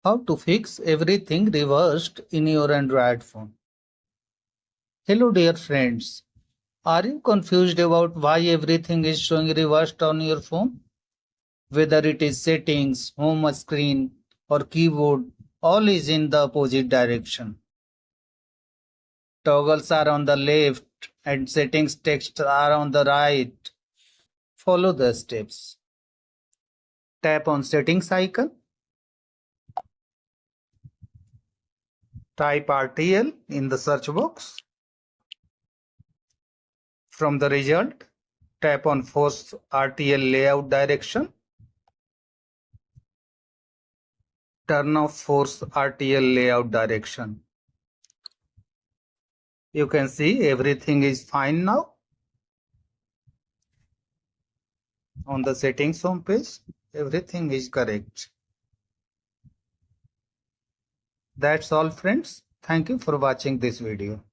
How to fix everything reversed in your Android phone. Hello dear friends, are you confused about why everything is showing reversed on your phone? Whether it is settings, home screen or keyboard, all is in the opposite direction. Toggles are on the left and settings text are on the right. Follow the steps. Tap on settings icon. Type RTL in the search box. From the result, tap on Force RTL layout direction. Turn off Force RTL layout direction. You can see everything is fine now. On the settings home page, everything is correct. That's all friends. Thank you for watching this video.